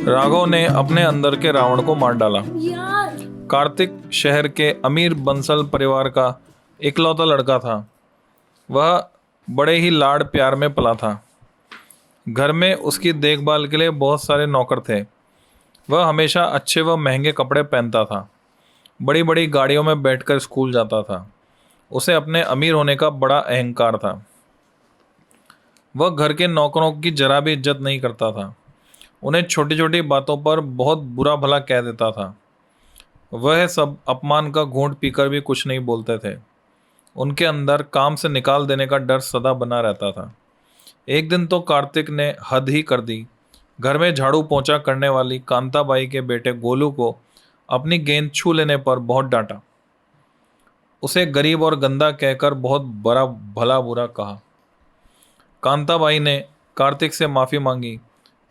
राघव ने अपने अंदर के रावण को मार डाला। यार कार्तिक शहर के अमीर बंसल परिवार का इकलौता लड़का था। वह बड़े ही लाड़ प्यार में पला था। घर में उसकी देखभाल के लिए बहुत सारे नौकर थे। वह हमेशा अच्छे व महंगे कपड़े पहनता था। बड़ी बड़ी गाड़ियों में बैठकर स्कूल जाता था। उसे अपने अमीर होने का बड़ा अहंकार था। वह घर के नौकरों की जरा भी इज्जत नहीं करता था। उन्हें छोटी छोटी बातों पर बहुत बुरा भला कह देता था। वह सब अपमान का घूंट पीकर भी कुछ नहीं बोलते थे। उनके अंदर काम से निकाल देने का डर सदा बना रहता था। एक दिन तो कार्तिक ने हद ही कर दी। घर में झाड़ू पोंछा करने वाली कांताबाई के बेटे गोलू को अपनी गेंद छू लेने पर बहुत डांटा। उसे गरीब और गंदा कहकर बहुत बड़ा भला बुरा कहा। कांताबाई ने कार्तिक से माफ़ी मांगी।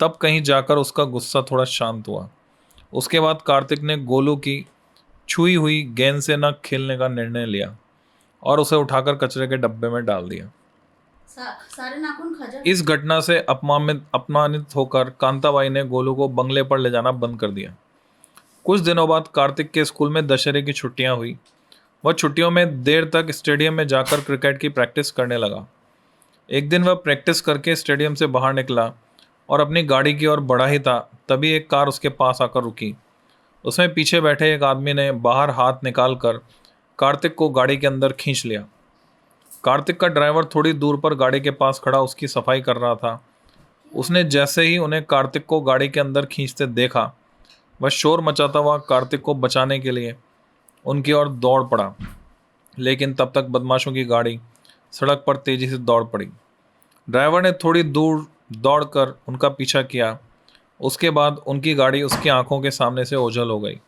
तब कहीं जाकर उसका गुस्सा थोड़ा शांत हुआ। उसके बाद कार्तिक ने गोलू की छुई हुई गेंद से न खेलने का निर्णय लिया और उसे उठाकर कचरे के डब्बे में डाल दिया। सारे नाखून खा जा। इस घटना से अपमानित होकर कांताबाई ने गोलू को बंगले पर ले जाना बंद कर दिया। कुछ दिनों बाद कार्तिक के स्कूल में दशहरे की छुट्टियां हुई। वह छुट्टियों में देर तक स्टेडियम में जाकर क्रिकेट की प्रैक्टिस करने लगा। एक दिन वह प्रैक्टिस करके स्टेडियम से बाहर निकला और अपनी गाड़ी की ओर बढ़ा ही था, तभी एक कार उसके पास आकर रुकी। उसमें पीछे बैठे एक आदमी ने बाहर हाथ निकाल कर कार्तिक को गाड़ी के अंदर खींच लिया। कार्तिक का ड्राइवर थोड़ी दूर पर गाड़ी के पास खड़ा उसकी सफाई कर रहा था। उसने जैसे ही उन्हें कार्तिक को गाड़ी के अंदर खींचते देखा, वह शोर मचाता हुआ कार्तिक को बचाने के लिए उनकी ओर दौड़ पड़ा। लेकिन तब तक बदमाशों की गाड़ी सड़क पर तेजी से दौड़ पड़ी। ड्राइवर ने थोड़ी दूर दौड़कर उनका पीछा किया। उसके बाद उनकी गाड़ी उसकी आंखों के सामने से ओझल हो गई।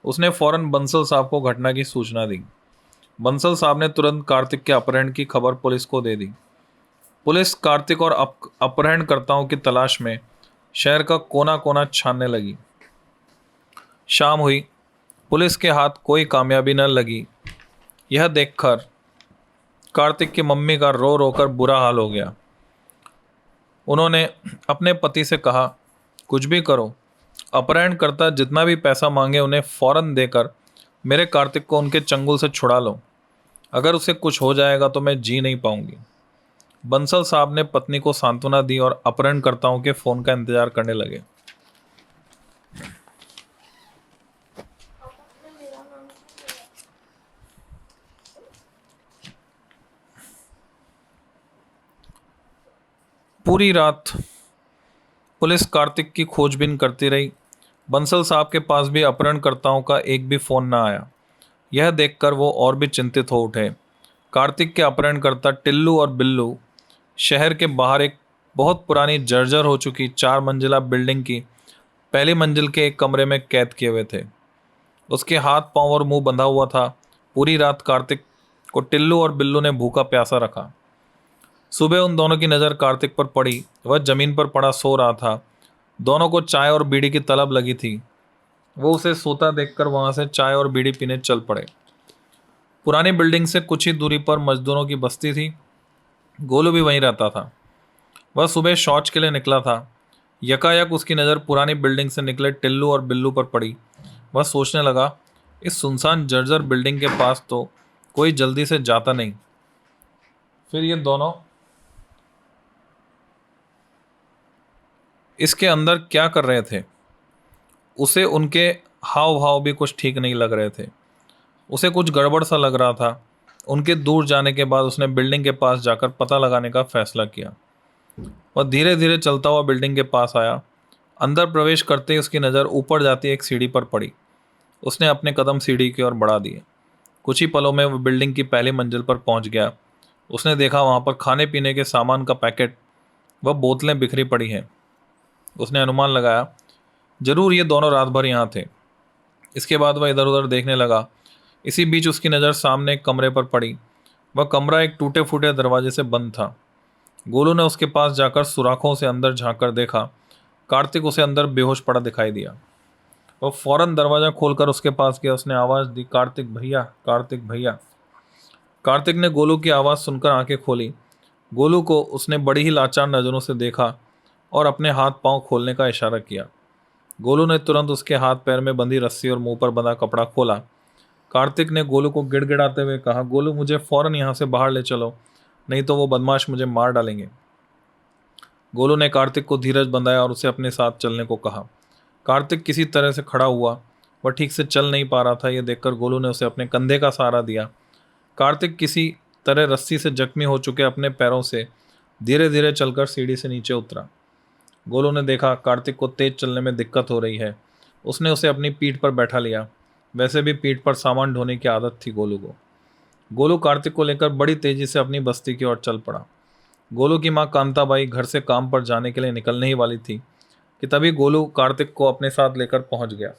उसने फौरन बंसल साहब को घटना की सूचना दी। बंसल साहब ने तुरंत कार्तिक के अपहरण की खबर पुलिस को दे दी। पुलिस कार्तिक और अपहरणकर्ताओं की तलाश में शहर का कोना कोना छानने लगी। शाम हुई, पुलिस के हाथ कोई कामयाबी न लगी। यह देखकर कार्तिक की मम्मी का रो रो कर बुरा हाल हो गया। उन्होंने अपने पति से कहा, कुछ भी करो, अपहरणकर्ता जितना भी पैसा मांगे उन्हें फौरन देकर मेरे कार्तिक को उनके चंगुल से छुड़ा लो। अगर उसे कुछ हो जाएगा तो मैं जी नहीं पाऊंगी। बंसल साहब ने पत्नी को सांत्वना दी और अपहरणकर्ताओं के फोन का इंतजार करने लगे। पूरी रात पुलिस कार्तिक की खोजबीन करती रही। बंसल साहब के पास भी अपहरणकर्ताओं का एक भी फोन न आया। यह देखकर वो और भी चिंतित हो उठे। कार्तिक के अपहरणकर्ता टिल्लू और बिल्लू शहर के बाहर एक बहुत पुरानी जर्जर हो चुकी 4 मंजिला बिल्डिंग की पहली मंजिल के एक कमरे में कैद किए हुए थे। उसके हाथ पांव और मुंह बंधा हुआ था। पूरी रात कार्तिक को टिल्लू और बिल्लू ने भूखा प्यासा रखा। सुबह उन दोनों की नज़र कार्तिक पर पड़ी। वह जमीन पर पड़ा सो रहा था। दोनों को चाय और बीड़ी की तलब लगी थी। वो उसे सोता देखकर वहां से चाय और बीड़ी पीने चल पड़े। पुरानी बिल्डिंग से कुछ ही दूरी पर मजदूरों की बस्ती थी। गोलू भी वहीं रहता था। वह सुबह शौच के लिए निकला था। यकायक उसकी नज़र पुरानी बिल्डिंग से निकले टिल्लू और बिल्लू पर पड़ी। वह सोचने लगा, इस सुनसान जर्जर बिल्डिंग के पास तो कोई जल्दी से जाता नहीं। फिर ये दोनों इसके अंदर क्या कर रहे थे? उसे उनके हाव भाव भी कुछ ठीक नहीं लग रहे थे। उसे कुछ गड़बड़ सा लग रहा था। उनके दूर जाने के बाद उसने बिल्डिंग के पास जाकर पता लगाने का फैसला किया। वह धीरे धीरे चलता हुआ बिल्डिंग के पास आया। अंदर प्रवेश करते ही उसकी नज़र ऊपर जाती एक सीढ़ी पर पड़ी। उसने अपने कदम सीढ़ी की ओर बढ़ा दिए। कुछ ही पलों में वह बिल्डिंग की पहली मंजिल पर पहुंच गया। उसने देखा वहां पर खाने पीने के सामान का पैकेट व बोतलें बिखरी पड़ी हैं। उसने अनुमान लगाया, जरूर ये दोनों रात भर यहाँ थे। इसके बाद वह इधर उधर देखने लगा। इसी बीच उसकी नज़र सामने एक कमरे पर पड़ी। वह कमरा एक टूटे फूटे दरवाजे से बंद था। गोलू ने उसके पास जाकर सुराखों से अंदर झांक कर देखा। कार्तिक उसे अंदर बेहोश पड़ा दिखाई दिया। वह फौरन दरवाज़ा खोलकर उसके पास गया। उसने आवाज़ दी, कार्तिक भैया, कार्तिक भैया। कार्तिक ने गोलू की आवाज़ सुनकर आंखें खोली। गोलू को उसने बड़ी ही लाचार नज़रों से देखा और अपने हाथ पांव खोलने का इशारा किया। गोलू ने तुरंत उसके हाथ पैर में बंधी रस्सी और मुंह पर बंधा कपड़ा खोला। कार्तिक ने गोलू को गिड़गिड़ाते हुए कहा, गोलू मुझे फौरन यहाँ से बाहर ले चलो, नहीं तो वो बदमाश मुझे मार डालेंगे। गोलू ने कार्तिक को धीरज बंधाया और उसे अपने साथ चलने को कहा। कार्तिक किसी तरह से खड़ा हुआ। वह ठीक से चल नहीं पा रहा था। यह देखकर गोलू ने उसे अपने कंधे का सहारा दिया। कार्तिक किसी तरह रस्सी से जख्मी हो चुके अपने पैरों से धीरे धीरे चलकर सीढ़ी से नीचे उतरा। गोलू ने देखा कार्तिक को तेज चलने में दिक्कत हो रही है। उसने उसे अपनी पीठ पर बैठा लिया। वैसे भी पीठ पर सामान ढोने की आदत थी गोलू को। गोलू कार्तिक को लेकर बड़ी तेजी से अपनी बस्ती की ओर चल पड़ा। गोलू की माँ कांताबाई घर से काम पर जाने के लिए निकलने ही वाली थी कि तभी गोलू कार्तिक को अपने साथ लेकर पहुंच गया।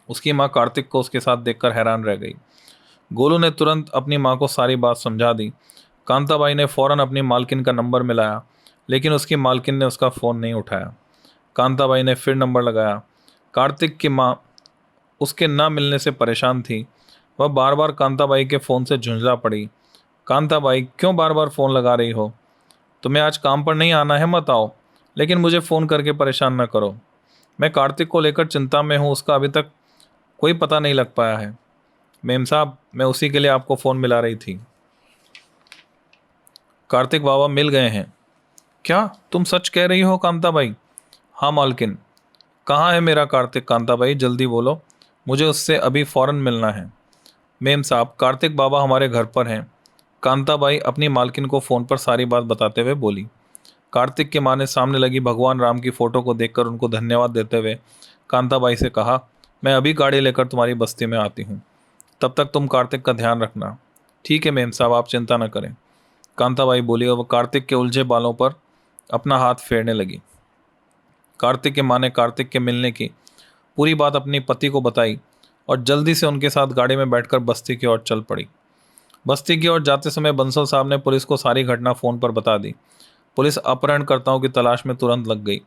उसकी माँ कार्तिक को उसके साथ देखकर हैरान रह गई। गोलू ने तुरंत अपनी माँ को सारी बात समझा दी। कांताबाई ने फौरन अपनी मालकिन का नंबर मिलाया, लेकिन उसकी मालकिन ने उसका फ़ोन नहीं उठाया। कांताबाई ने फिर नंबर लगाया। कार्तिक की माँ उसके न मिलने से परेशान थी। वह बार बार कांताबाई के फ़ोन से झुंझला पड़ी। कांताबाई, क्यों बार बार फ़ोन लगा रही हो? तुम्हें आज काम पर नहीं आना है मत आओ, लेकिन मुझे फ़ोन करके परेशान न करो। मैं कार्तिक को लेकर चिंता में हूँ, उसका अभी तक कोई पता नहीं लग पाया है। मेम साहब, मैं उसी के लिए आपको फ़ोन मिला रही थी। कार्तिक बाबा मिल गए हैं? क्या तुम सच कह रही हो कांताबाई? हाँ मालकिन। कहाँ है मेरा कार्तिक? कांताबाई जल्दी बोलो, मुझे उससे अभी फ़ौरन मिलना है। मेम साहब, कार्तिक बाबा हमारे घर पर हैं। कांताबाई अपनी मालकिन को फ़ोन पर सारी बात बताते हुए बोली। कार्तिक की माँ ने सामने लगी भगवान राम की फ़ोटो को देखकर उनको धन्यवाद देते हुए कांताबाई से कहा, मैं अभी गाड़ी लेकर तुम्हारी बस्ती में आती हूँ, तब तक तुम कार्तिक का ध्यान रखना। ठीक है मेम साहब, आप चिंता न करें, कांताबाई बोली और वह कार्तिक के उलझे बालों पर अपना हाथ फेरने लगी। कार्तिक की माँ ने कार्तिक के मिलने की पूरी बात अपनी पति को बताई और जल्दी से उनके साथ गाड़ी में बैठकर बस्ती की ओर चल पड़ी। बस्ती की ओर जाते समय बंसल साहब ने पुलिस को सारी घटना फ़ोन पर बता दी। पुलिस अपहरणकर्ताओं की तलाश में तुरंत लग गई।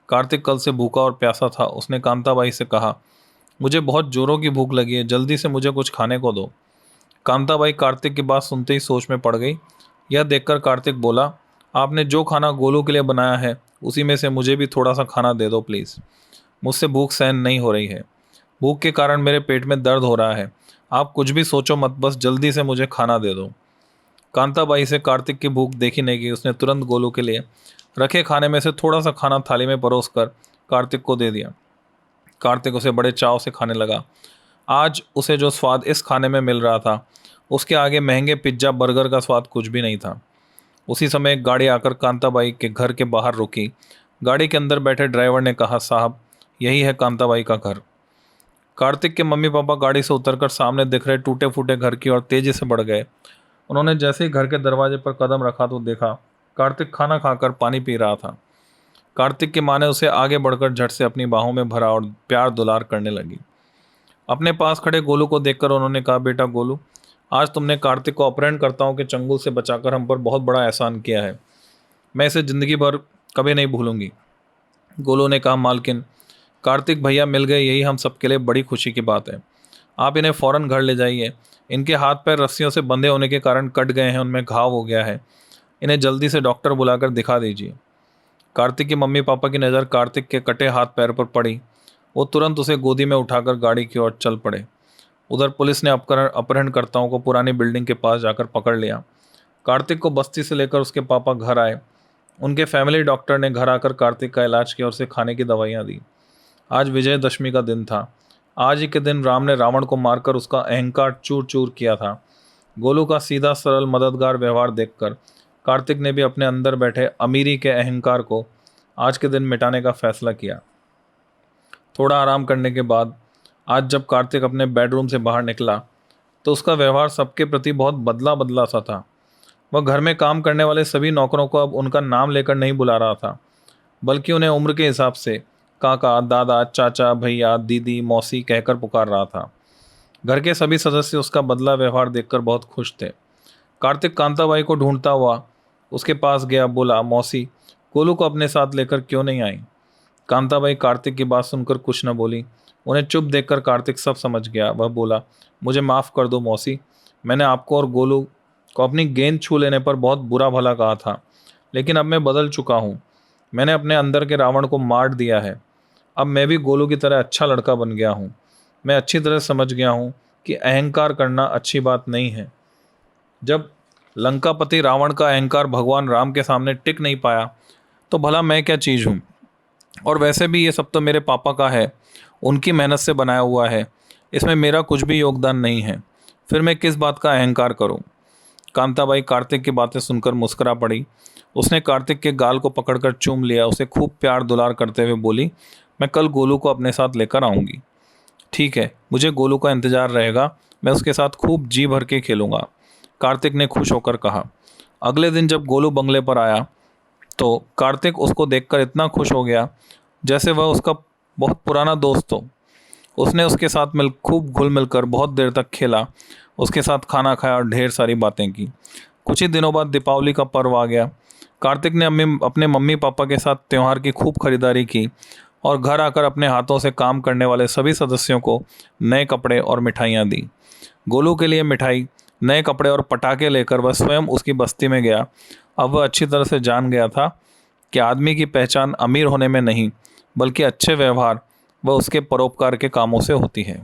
कार्तिक कल से भूखा और प्यासा था। उसने कांताबाई से कहा, मुझे बहुत जोरों की भूख लगी है, जल्दी से मुझे कुछ खाने को दो। कांताबाई कार्तिक की बात सुनते ही सोच में पड़ गई। यह देखकर कार्तिक बोला, आपने जो खाना गोलू के लिए बनाया है उसी में से मुझे भी थोड़ा सा खाना दे दो प्लीज़। मुझसे भूख सहन नहीं हो रही है। भूख के कारण मेरे पेट में दर्द हो रहा है। आप कुछ भी सोचो मत, बस जल्दी से मुझे खाना दे दो। कांताबाई से कार्तिक की भूख देखी नहीं गई। उसने तुरंत गोलू के लिए रखे खाने में से थोड़ा सा खाना थाली में परोस कर कार्तिक को दे दिया। कार्तिक उसे बड़े चाव से खाने लगा। आज उसे जो स्वाद इस खाने में मिल रहा था, उसके आगे महंगे पिज्ज़ा बर्गर का स्वाद कुछ भी नहीं था। उसी समय एक गाड़ी आकर कांताबाई के घर के बाहर रुकी। गाड़ी के अंदर बैठे ड्राइवर ने कहा, साहब यही है कांताबाई का घर। कार्तिक के मम्मी पापा गाड़ी से उतरकर सामने दिख रहे टूटे फूटे घर की ओर तेजी से बढ़ गए। उन्होंने जैसे ही घर के दरवाजे पर कदम रखा तो देखा कार्तिक खाना खाकर पानी पी रहा था। कार्तिक की माँ ने उसे आगे बढ़कर झट से अपनी बाहों में भरा और प्यार दुलार करने लगी। अपने पास खड़े गोलू को देखकर उन्होंने कहा, बेटा गोलू, आज तुमने कार्तिक को अपहरणकर्ताओं के चंगुल से बचाकर हम पर बहुत बड़ा एहसान किया है। मैं इसे ज़िंदगी भर कभी नहीं भूलूंगी। गोलू ने कहा, मालकिन, कार्तिक भैया मिल गए, यही हम सबके लिए बड़ी खुशी की बात है। आप इन्हें फ़ौरन घर ले जाइए। इनके हाथ पैर रस्सियों से बंधे होने के कारण कट गए हैं, उनमें घाव हो गया है। इन्हें जल्दी से डॉक्टर बुलाकर दिखा दीजिए। कार्तिक की मम्मी पापा की नज़र कार्तिक के कटे हाथ पैर पर पड़ी। वो तुरंत उसे गोदी में उठाकर गाड़ी की ओर चल पड़े। उधर पुलिस ने अपहरणकर्ताओं को पुरानी बिल्डिंग के पास जाकर पकड़ लिया। कार्तिक को बस्ती से लेकर उसके पापा घर आए। उनके फैमिली डॉक्टर ने घर आकर कार्तिक का इलाज किया और उसे खाने की दवाइयाँ दी। आज विजयदशमी का दिन था। आज ही के दिन राम ने रावण को मारकर उसका अहंकार चूर चूर किया था। गोलू का सीधा सरल मददगार व्यवहार देखकर कार्तिक ने भी अपने अंदर बैठे अमीरी के अहंकार को आज के दिन मिटाने का फैसला किया। थोड़ा आराम करने के बाद आज जब कार्तिक अपने बेडरूम से बाहर निकला तो उसका व्यवहार सबके प्रति बहुत बदला बदला सा था। वह घर में काम करने वाले सभी नौकरों को अब उनका नाम लेकर नहीं बुला रहा था, बल्कि उन्हें उम्र के हिसाब से काका, दादा, चाचा, भैया, दीदी, मौसी कहकर पुकार रहा था। घर के सभी सदस्य उसका बदला व्यवहार देखकर बहुत खुश थे। कार्तिक कांताबाई को ढूंढता हुआ उसके पास गया। बोला, मौसी, गोलू को अपने साथ लेकर क्यों नहीं आई? कांताबाई कार्तिक की बात सुनकर कुछ न बोली। उन्हें चुप देखकर कार्तिक सब समझ गया। वह बोला, मुझे माफ़ कर दो मौसी, मैंने आपको और गोलू को अपनी गेंद छू लेने पर बहुत बुरा भला कहा था, लेकिन अब मैं बदल चुका हूँ। मैंने अपने अंदर के रावण को मार दिया है। अब मैं भी गोलू की तरह अच्छा लड़का बन गया हूँ। मैं अच्छी तरह समझ गया हूँ कि अहंकार करना अच्छी बात नहीं है। जब लंकापति रावण का अहंकार भगवान राम के सामने टिक नहीं पाया तो भला मैं क्या चीज़ हूँ। और वैसे भी ये सब तो मेरे पापा का है, उनकी मेहनत से बनाया हुआ है, इसमें मेरा कुछ भी योगदान नहीं है। फिर मैं किस बात का अहंकार करूँ। कांताबाई कार्तिक की बातें सुनकर मुस्करा पड़ी। उसने कार्तिक के गाल को पकड़कर चूम लिया, उसे खूब प्यार दुलार करते हुए बोली, मैं कल गोलू को अपने साथ लेकर आऊँगी। ठीक है, मुझे गोलू का इंतज़ार रहेगा, मैं उसके साथ खूब जी भर के खेलूँगा, कार्तिक ने खुश होकर कहा। अगले दिन जब गोलू बंगले पर आया तो कार्तिक उसको देखकर इतना खुश हो गया जैसे वह उसका बहुत पुराना दोस्त हो। उसने उसके साथ खूब घुल मिलकर बहुत देर तक खेला, उसके साथ खाना खाया और ढेर सारी बातें की। कुछ ही दिनों बाद दीपावली का पर्व आ गया। कार्तिक ने अपने मम्मी पापा के साथ त्यौहार की खूब खरीदारी की और घर आकर अपने हाथों से काम करने वाले सभी सदस्यों को नए कपड़े और मिठाइयाँ दी। गोलू के लिए मिठाई, नए कपड़े और पटाखे लेकर वह स्वयं उसकी बस्ती में गया। अब वह अच्छी तरह से जान गया था कि आदमी की पहचान अमीर होने में नहीं बल्कि अच्छे व्यवहार व उसके परोपकार के कामों से होती है।